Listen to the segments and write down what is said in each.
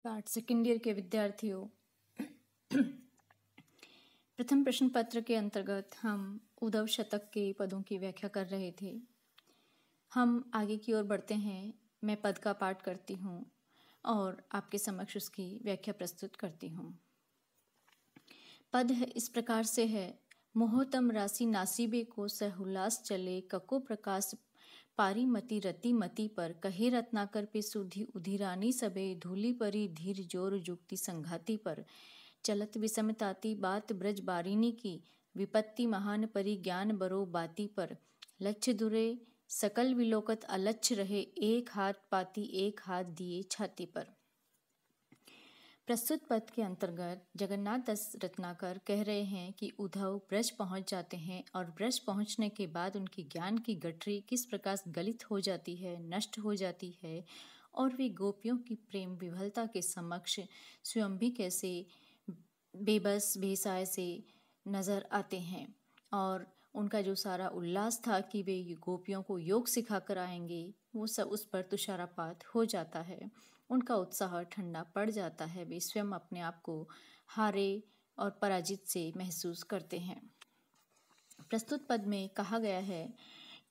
Part second year के विद्यार्थियों, प्रथम प्रश्न पत्र के अंतर्गत हम उद्धव शतक के पदों की व्याख्या कर रहे थे। हम आगे की ओर बढ़ते हैं। मैं पद का पाठ करती हूँ और आपके समक्ष उसकी व्याख्या प्रस्तुत करती हूँ। पद है इस प्रकार से है। मोहतम राशि नासिबे को सहुल्लास चले, कको प्रकाश पारी मति रति मति पर, कहे रत्नाकर पे सुधी उधिरानी सबे, धूली परी धीर जोर जुक्ति संघाती पर, चलत विषमताती बात ब्रज बारिनी की, विपत्ति महान परी ज्ञान बरो बाती पर, लक्ष्य दुरे सकल विलोकत अलक्ष्य रहे, एक हाथ पाती एक हाथ दिए छाती पर। प्रस्तुत पद के अंतर्गत जगन्नाथ दास रत्नाकर कह रहे हैं कि उद्धव ब्रज पहुंच जाते हैं और ब्रज पहुंचने के बाद उनकी ज्ञान की गठरी किस प्रकार गलित हो जाती है, नष्ट हो जाती है, और वे गोपियों की प्रेम विभलता के समक्ष स्वयं भी कैसे बेबस बेसाय से नजर आते हैं। और उनका जो सारा उल्लास था कि वे गोपियों को योग सिखा कर आएंगे, वो सब उस पर तुषारपात हो जाता है। उनका उत्साह ठंडा पड़ जाता है। वे स्वयं अपने आप को हारे और पराजित से महसूस करते हैं। प्रस्तुत पद में कहा गया है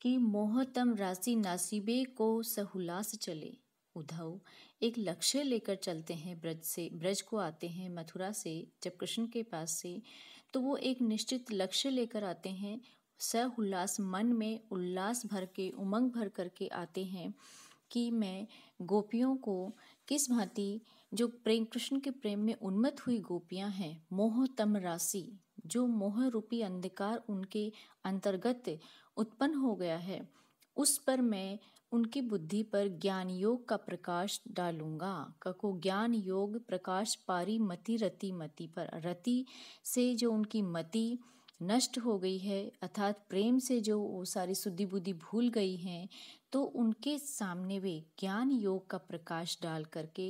कि मोहतम राशि नासिबे को सहुलास चले। उद्धव एक लक्ष्य लेकर चलते हैं। ब्रज को आते हैं मथुरा से, जब कृष्ण के पास से, तो वो एक निश्चित लक्ष्य लेकर आते हैं। सहुल्लास, मन में उल्लास भर के, उमंग भर करके आते हैं कि मैं गोपियों को किस भांति, जो प्रेम कृष्ण के प्रेम में उन्मत्त हुई गोपियां हैं, मोहतम राशि, जो मोह रूपी अंधकार उनके अंतर्गत उत्पन्न हो गया है, उस पर मैं उनकी बुद्धि पर ज्ञान योग का प्रकाश डालूंगा। कको ज्ञान योग प्रकाश पारी मति रति मति पर, रति से जो उनकी मति नष्ट हो गई है, अर्थात प्रेम से जो वो सारी शुद्धि बुद्धि भूल गई हैं, तो उनके सामने वे ज्ञान योग का प्रकाश डाल करके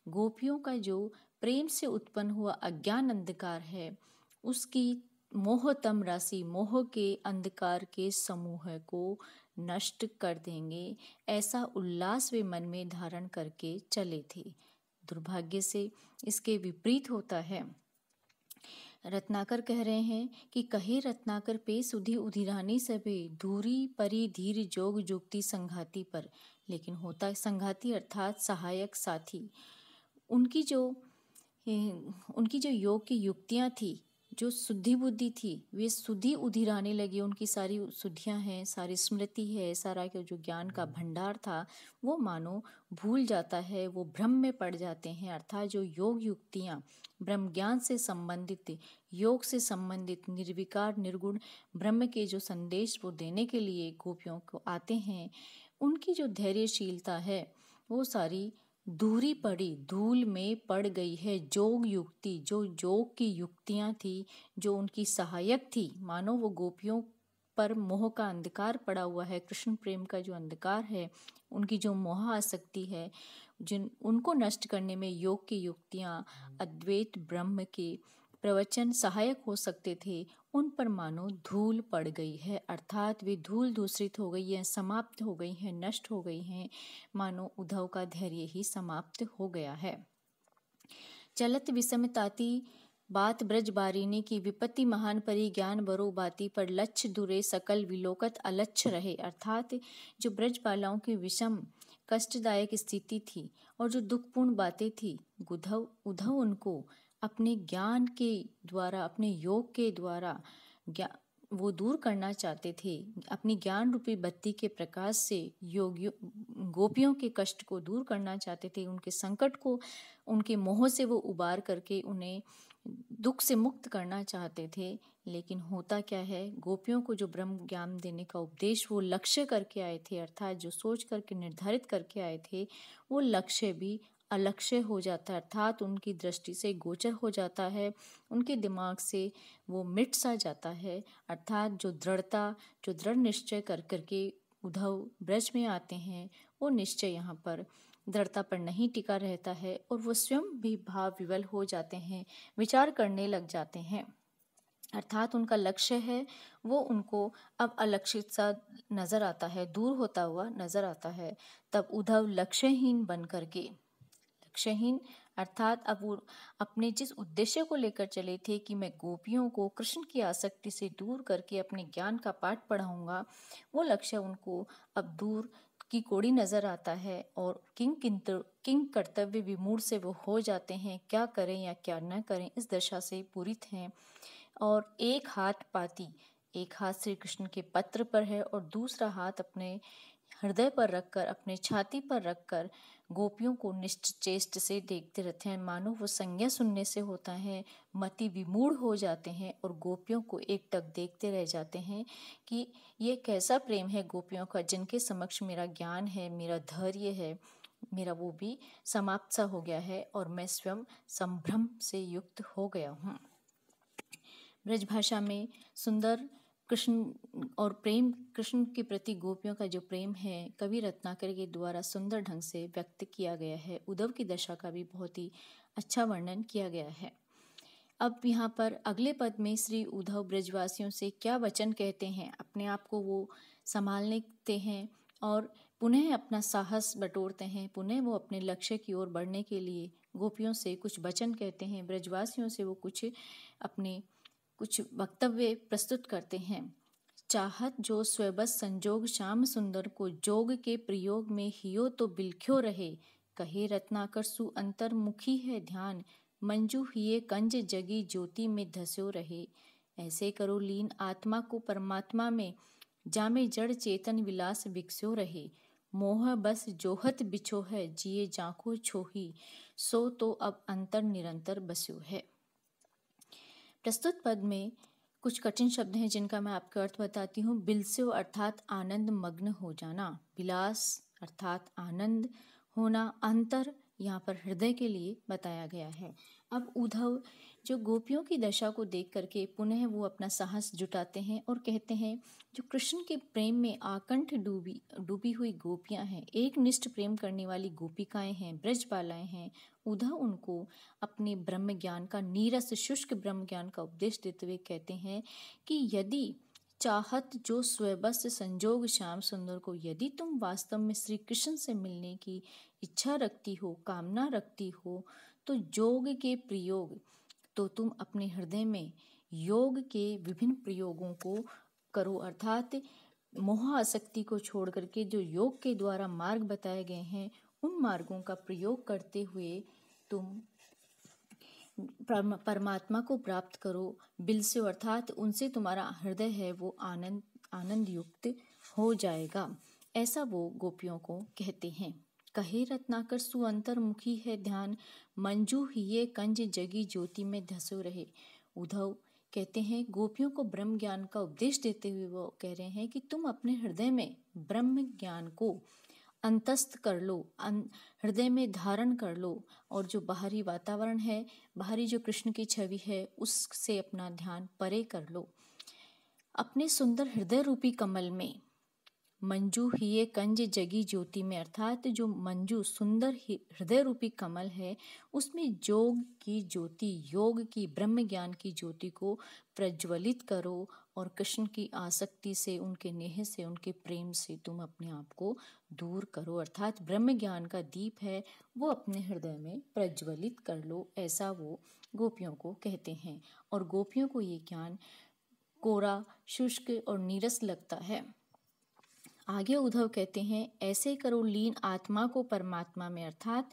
गोपियों का जो प्रेम से उत्पन्न हुआ अज्ञान अंधकार है, उसकी मोहतम राशि, मोह के अंधकार के समूह को नष्ट कर देंगे। ऐसा उल्लास वे मन में धारण करके चले थे। दुर्भाग्य से इसके विपरीत होता है। रत्नाकर कह रहे हैं कि कहे रत्नाकर पे सुधी उधिरानी सबे, दूरी परी धीर जोग जुक्ति संघाती पर। लेकिन होता संघाती अर्थात सहायक, साथी। उनकी जो योग की युक्तियां थी, जो शुद्धि बुद्धि थी, वे सुधी उधिराने लगी। उनकी सारी शुद्धियां हैं, सारी स्मृति है, सारा जो ज्ञान का भंडार था, वो मानो भूल जाता है, वो भ्रम में पड़ जाते हैं। अर्थात जो योग युक्तियां ब्रह्म ज्ञान से संबंधित, योग से संबंधित, निर्विकार निर्गुण ब्रह्म के जो संदेश वो देने के लिए गोपियों को आते हैं, उनकी जो धैर्यशीलता है वो सारी दूरी पड़ी, धूल में पड़ गई है। जोग युक्ति, जो जोग की युक्तियां थी, जो उनकी सहायक थी, मानो वो गोपियों पर मोह का अंधकार पड़ा हुआ है, कृष्ण प्रेम का जो अंधकार है, उनकी जो मोह आसक्ति है, उनको नष्ट करने में योग की युक्तियां, अद्वैत ब्रह्म के प्रवचन सहायक हो सकते थे, उन पर मानो धूल पड़ गई है। अर्थात वे धूल दूषित हो गई हैं, समाप्त हो गई हैं, नष्ट हो गई हैं। मानो उद्धव का धैर्य ही समाप्त हो गया है। चलत विषमताती बात ब्रज बारिनी की, विपत्ति महान परी ज्ञान बरो बाती पर, लक्ष्य दुरे सकल विलोकत अलक्ष्य रहे। अर्थात जो ब्रज बालाओं की विषम कष्टदायक स्थिति थी और जो दुखपूर्ण बातें थी, उद्धव उनको अपने ज्ञान के द्वारा, अपने योग के द्वारा वो दूर करना चाहते थे। अपनी ज्ञान रूपी बत्ती के प्रकाश से गोपियों के कष्ट को दूर करना चाहते थे, उनके संकट को, उनके मोह से वो उबार करके उन्हें दुख से मुक्त करना चाहते थे। लेकिन होता क्या है, गोपियों को जो ब्रह्म ज्ञान देने का उपदेश वो लक्ष्य करके आए थे, अर्थात जो सोच करके निर्धारित करके आए थे, वो लक्ष्य भी अलक्ष्य हो जाता है, अर्थात उनकी दृष्टि से गोचर हो जाता है, उनके दिमाग से वो मिट सा जाता है। अर्थात जो दृढ़ता, जो दृढ़ निश्चय कर करके उद्धव ब्रज में आते हैं, वो निश्चय यहाँ पर दृढ़ता पर नहीं टिका रहता है और वो स्वयं भी भाव विवल हो जाते हैं, विचार करने लग जाते हैं। अर्थात उनका लक्ष्य है वो उनको अब अलक्षित सा नजर आता है, दूर होता हुआ नजर आता है। तब उद्धव लक्ष्यहीन बन करके, लक्ष्यहीन अर्थात अब वो अपने जिस उद्देश्य को लेकर चले थे कि मैं गोपियों को कृष्ण की आसक्ति से दूर करके अपने ज्ञान का पाठ पढ़ाऊंगा, वो लक्ष्य उनको अब दूर की कोड़ी नजर आता है और किंग कर्तव्य विमूढ़ से वो हो जाते हैं। क्या करें या क्या न करें, इस दशा से पूरित हैं। और एक हाथ श्री कृष्ण के पत्र पर है और दूसरा हाथ अपने हृदय पर रखकर, अपने छाती पर रखकर गोपियों को निश्चेष्ट से देखते रहते हैं। मानो वो संज्ञा सुनने से होता है, मति विमूढ़ हो जाते हैं और गोपियों को एकटक देखते रह जाते हैं कि ये कैसा प्रेम है गोपियों का, जिनके समक्ष मेरा ज्ञान है, मेरा धैर्य है, मेरा वो भी समाप्त सा हो गया है और मैं स्वयं संभ्रम से युक्त हो गया हूँ। ब्रजभाषा में सुंदर कृष्ण और प्रेम, कृष्ण के प्रति गोपियों का जो प्रेम है, कवि रत्नाकर के द्वारा सुंदर ढंग से व्यक्त किया गया है। उद्धव की दशा का भी बहुत ही अच्छा वर्णन किया गया है। अब यहाँ पर अगले पद में श्री उद्धव ब्रजवासियों से क्या वचन कहते हैं, अपने आप को वो संभालते हैं और पुनः अपना साहस बटोरते हैं। पुनः वो अपने लक्ष्य की ओर बढ़ने के लिए गोपियों से कुछ वचन कहते हैं, ब्रजवासियों से वो कुछ वक्तव्य प्रस्तुत करते हैं। चाहत जो स्वबस संजोग श्याम सुंदर को, जोग के प्रयोग में हियो तो बिलख्यो रहे। कहे रत्नाकर सु अंतर्मुखी है ध्यान, मंजू हिये कंज जगी ज्योति में धस्यो रहे। ऐसे करो लीन आत्मा को परमात्मा में, जामे जड़ चेतन विलास विकस्यो रहे। मोह बस जोहत बिछो है, जिए जाको छोही, सो तो अब अंतर निरंतर बस्यो है। प्रस्तुत पद में कुछ कठिन शब्द हैं जिनका मैं आपको अर्थ बताती हूँ। बिलस्यो अर्थात आनंद मग्न हो जाना, विलास अर्थात आनंद होना, अंतर यहाँ पर हृदय के लिए बताया गया है। अब उद्धव जो गोपियों की दशा को देख करके पुनः वो अपना साहस जुटाते हैं और कहते हैं, जो कृष्ण के प्रेम में आकंठ डूबी हुई गोपियां हैं, एक निष्ठ प्रेम करने वाली गोपिकाएं हैं, ब्रजबालाएं हैं, उद्धव उनको अपने ब्रह्म ज्ञान का, नीरस शुष्क ब्रह्म ज्ञान का उपदेश देते हुए कहते हैं कि यदि चाहत जो स्वबस संजोग श्याम सुंदर को, यदि तुम वास्तव में श्री कृष्ण से मिलने की इच्छा रखती हो, कामना रखती हो, तो जोग के प्रयोग, तो तुम अपने हृदय में योग के विभिन्न प्रयोगों को करो। अर्थात मोह आसक्ति को छोड़ करके जो योग के द्वारा मार्ग बताए गए हैं, उन मार्गों का प्रयोग करते हुए तुम परमात्मा को प्राप्त करो। बिल से अर्थात उनसे तुम्हारा हृदय है वो आनंद युक्त हो जाएगा, ऐसा वो गोपियों को कहते हैं। कहे रत्नाकर सु अंतर्मुखी है ध्यान, मंजू हिये कंज जगी ज्योति में धसो रहे। उद्धव कहते हैं, गोपियों को ब्रह्म ज्ञान का उपदेश देते हुए वो कह रहे हैं कि तुम अपने हृदय में ब्रह्म ज्ञान को अंतस्थ कर लो, हृदय में धारण कर लो और जो बाहरी वातावरण है, बाहरी जो कृष्ण की छवि है, उससे अपना ध्यान परे कर लो। अपने सुंदर हृदय रूपी कमल में मंजू हिये कंज जगी ज्योति में, अर्थात जो मंजू सुंदर हृदय रूपी कमल है, उसमें योग की ज्योति, योग की ब्रह्म ज्ञान की ज्योति को प्रज्वलित करो और कृष्ण की आसक्ति से, उनके नेह से, उनके प्रेम से तुम अपने आप को दूर करो। अर्थात ब्रह्म ज्ञान का दीप है वो अपने हृदय में प्रज्वलित कर लो, ऐसा वो गोपियों को कहते हैं। और गोपियों को ये ज्ञान कोरा, शुष्क और नीरस लगता है। आगे उद्धव कहते हैं, ऐसे करो लीन आत्मा को परमात्मा में, अर्थात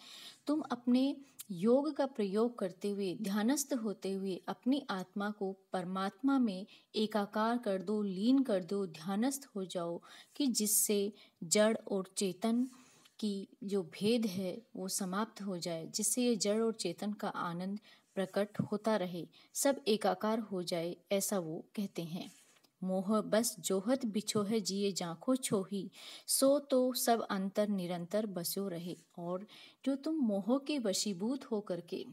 तुम अपने योग का प्रयोग करते हुए, ध्यानस्थ होते हुए अपनी आत्मा को परमात्मा में एकाकार कर दो, लीन कर दो, ध्यानस्थ हो जाओ, कि जिससे जड़ और चेतन की जो भेद है वो समाप्त हो जाए, जिससे ये जड़ और चेतन का आनंद प्रकट होता रहे, सब एकाकार हो जाए, ऐसा वो कहते हैं। मोह बस जोहत बिछो है, जिए जाखो छोही, सो तो सब अंतर निरंतर बस्यो रहे। और जो तुम मोह के वशीभूत हो करके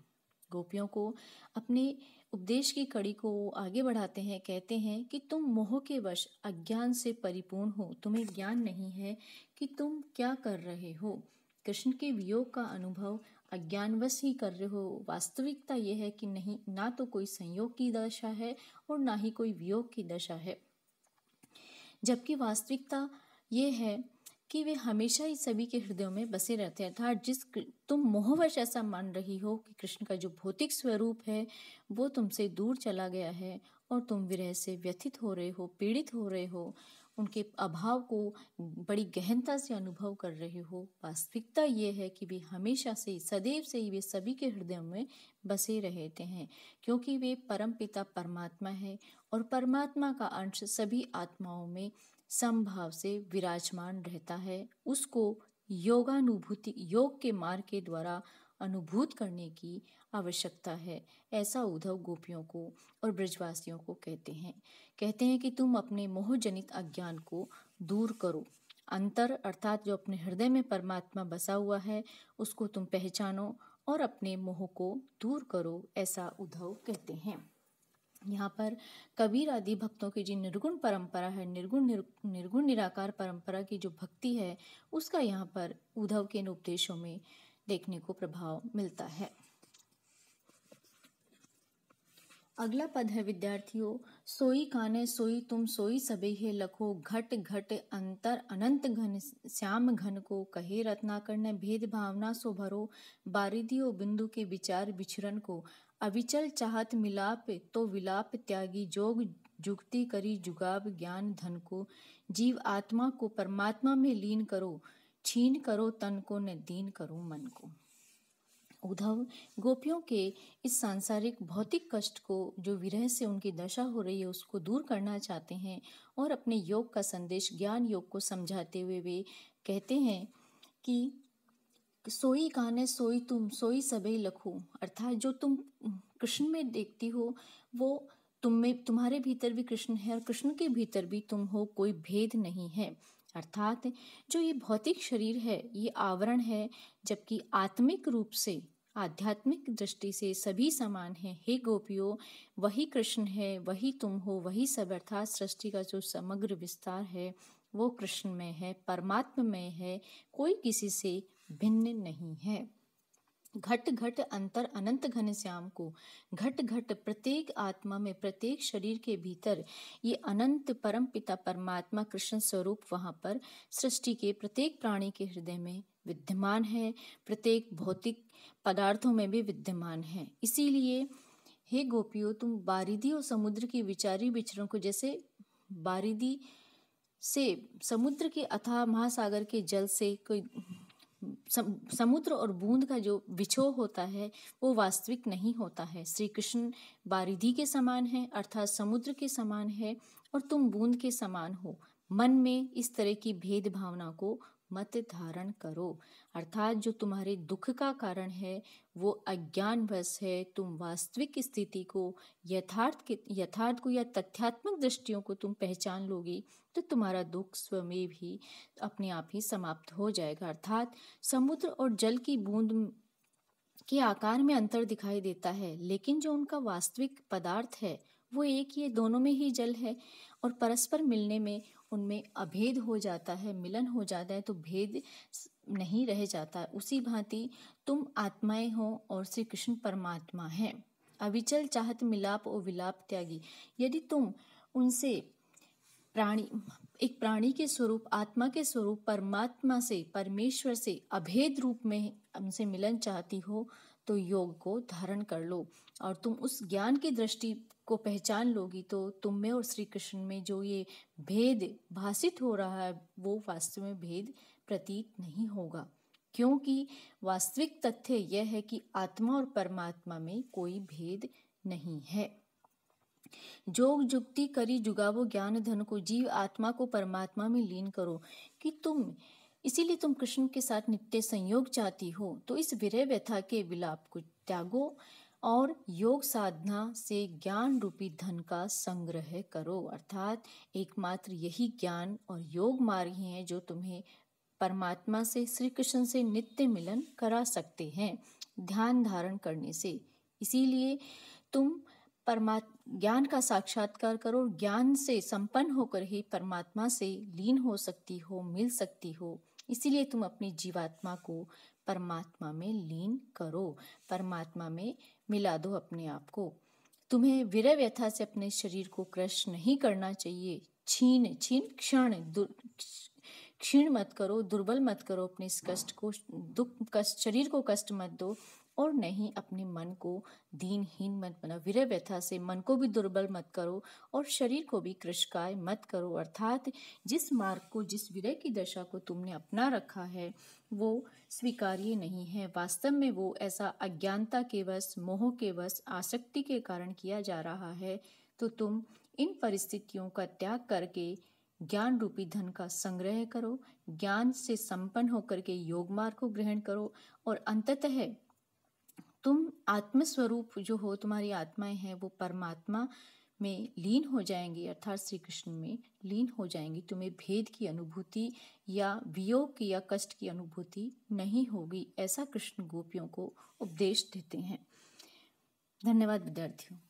गोपियों को अपने उपदेश की कड़ी को आगे बढ़ाते हैं, कहते हैं कि तुम मोह के वश, अज्ञान से परिपूर्ण हो, तुम्हें ज्ञान नहीं है कि तुम क्या कर रहे हो, कृष्ण के वियोग का अनुभव अज्ञानवश ही कर रहे हो। वास्तविकता यह है कि नहीं, ना तो कोई संयोग की दशा है और ना ही कोई वियोग की दशा है, जबकि वास्तविकता ये है कि वे हमेशा ही सभी के हृदयों में बसे रहते हैं। अर्थात तुम मोहवश ऐसा मान रही हो कि कृष्ण का जो भौतिक स्वरूप है वो तुमसे दूर चला गया है और तुम विरह से व्यथित हो रहे हो, पीड़ित हो रहे हो, उनके अभाव को बड़ी गहनता से अनुभव कर रहे हो। वास्तविकता ये है कि वे हमेशा से, सदैव से ही वे सभी के हृदयों में बसे रहते हैं, क्योंकि वे परम पिता परमात्मा है और परमात्मा का अंश सभी आत्माओं में समभाव से विराजमान रहता है। उसको योग के मार्ग के द्वारा अनुभूत करने की आवश्यकता है। ऐसा उद्धव गोपियों को और ब्रजवासियों को कहते हैं कि तुम अपने मोहजनित अज्ञान को दूर करो। अंतर अर्थात जो अपने हृदय में परमात्मा बसा हुआ है उसको तुम पहचानो और अपने मोह को दूर करो, ऐसा उद्धव कहते हैं। यहाँ पर कबीर आदि भक्तों की जो निर्गुण परंपरा है, निर्गुण निराकार परंपरा की जो भक्ति है, उसका यहाँ पर उद्धव के इन उपदेशों में देखने को प्रभाव मिलता है। अगला पद है विद्यार्थियों, सोई काने सोई तुम सोई सबे है लखो, घट घट अंतर अनंत घन श्याम घन को, कहे रत्नाकर ने भेद भावना सो भरो, बारिदियो बिंदु के विचार विचरण को, अविचल चाहत मिलाप तो विलाप त्यागी, जोग जुगति करी जुगाब ज्ञान धन को, जीव आत्मा को परमात्मा में लीन करो, छीन करो तन को न दीन करो मन को। उद्धव गोपियों के इस सांसारिक भौतिक कष्ट को, जो विरह से उनकी दशा हो रही है, उसको दूर करना चाहते हैं और अपने योग का संदेश ज्ञान योग को समझाते हुए वे कहते हैं कि सोई काने सोई तुम सोई सबे लखो, अर्थात जो तुम कृष्ण में देखती हो वो तुम में, तुम्हारे भीतर भी कृष्ण है और कृष्ण के भीतर भी तुम हो, कोई भेद नहीं है। अर्थात जो ये भौतिक शरीर है ये आवरण है, जबकि आत्मिक रूप से, आध्यात्मिक दृष्टि से सभी समान है। हे गोपियों, वही कृष्ण है, वही तुम हो, वही सब, अर्थात सृष्टि का जो समग्र विस्तार है वो कृष्ण में है, परमात्मा में है, कोई किसी से भिन्न नहीं है। घट घट अंतर अनंत घन श्याम को, घट घट प्रत्येक आत्मा में, प्रत्येक शरीर के भीतर ये अनंत परम पिता परमात्मा कृष्ण स्वरूप वहाँ पर सृष्टि के प्रत्येक प्राणी के हृदय में विद्यमान है, प्रत्येक भौतिक पदार्थों में भी विद्यमान है। इसीलिए हे गोपियों, तुम बारिदी और समुद्र की विचारी विचरण को, जैसे बारिदी से समुद्र के अथाह महासागर के जल से कोई समुद्र और बूंद का जो विछोह होता है वो वास्तविक नहीं होता है। श्री कृष्ण बारिधि के समान है, अर्थात समुद्र के समान है, और तुम बूंद के समान हो। मन में इस तरह की भेद भावना को मत धारण करो। अर्थात जो तुम्हारे दुख का कारण है वो अज्ञानवश है। तुम वास्तविक स्थिति को, यथार्थ को या तथ्यात्मक दृष्टियों को तुम पहचान लोगी तो तुम्हारा दुख स्वयं भी अपने आप ही समाप्त हो जाएगा। अर्थात समुद्र और जल की बूंद के आकार में अंतर दिखाई देता है, लेकिन जो उनका वास्तविक पदार्थ है वो एक ही है। दोनों में ही जल है और परस्पर मिलने में उनमें अभेद हो जाता है, मिलन हो जाता है, तो भेद नहीं रह जाता। उसी भांति तुम आत्माएं हो और श्री कृष्ण परमात्मा हैं। अविचल चाहत मिलाप और विलाप त्यागी, यदि तुम उनसे एक प्राणी के स्वरूप, आत्मा के स्वरूप परमात्मा से, परमेश्वर से अभेद रूप में उनसे मिलन चाहती हो तो योग को धारण कर लो और तुम उस ज्ञान की दृष्टि को पहचान लोगी तो तुम में और श्री कृष्ण में जो ये भेद भासित हो रहा है वो वास्तव में भेद प्रतीत नहीं होगा, क्योंकि वास्तविक तथ्य यह है कि आत्मा और परमात्मा में कोई भेद नहीं है। जोग जुक्ति करी जुगावो ज्ञान धन को, जीव आत्मा को परमात्मा में लीन करो। कि इसीलिए तुम कृष्ण के साथ नित्य संयोग चाहती हो, तो इस विरह व्यथा के विलाप को त्यागो और योग साधना से ज्ञान रूपी धन का संग्रह करो। अर्थात एकमात्र यही ज्ञान और योग मार्ग ही है जो तुम्हें परमात्मा से, श्री कृष्ण से नित्य मिलन करा सकते हैं ध्यान धारण करने से। इसीलिए तुम ज्ञान का साक्षात्कार करो, ज्ञान से संपन्न होकर ही परमात्मा से लीन हो सकती हो, मिल सकती हो। इसीलिए तुम अपनी जीवात्मा को परमात्मा में लीन करो, परमात्मा में मिला दो अपने आप को। तुम्हें विरह व्यथा से अपने शरीर को क्रश नहीं करना चाहिए। क्षीण क्षण क्षीण मत करो, दुर्बल मत करो, अपने इस कष्ट को, दुख कष्ट, शरीर को कष्ट मत दो, और नहीं अपने मन को दीनहीन मत बना। विरह व्यथा से मन को भी दुर्बल मत करो और शरीर को भी कृशकाय मत करो। अर्थात जिस मार्ग को, जिस विरह की दशा को तुमने अपना रखा है वो स्वीकार्य नहीं है। वास्तव में वो ऐसा अज्ञानता के वश, मोह के वश, आसक्ति के कारण किया जा रहा है। तो तुम इन परिस्थितियों का त्याग करके ज्ञान रूपी धन का संग्रह करो, ज्ञान से संपन्न होकर के योग मार्ग को ग्रहण करो, और अंततः तुम आत्मस्वरूप जो हो, तुम्हारी आत्माएं हैं, वो परमात्मा में लीन हो जाएंगी, अर्थात श्री कृष्ण में लीन हो जाएंगी। तुम्हें भेद की अनुभूति या वियोग की या कष्ट की अनुभूति नहीं होगी। ऐसा कृष्ण गोपियों को उपदेश देते हैं। धन्यवाद विद्यार्थियों।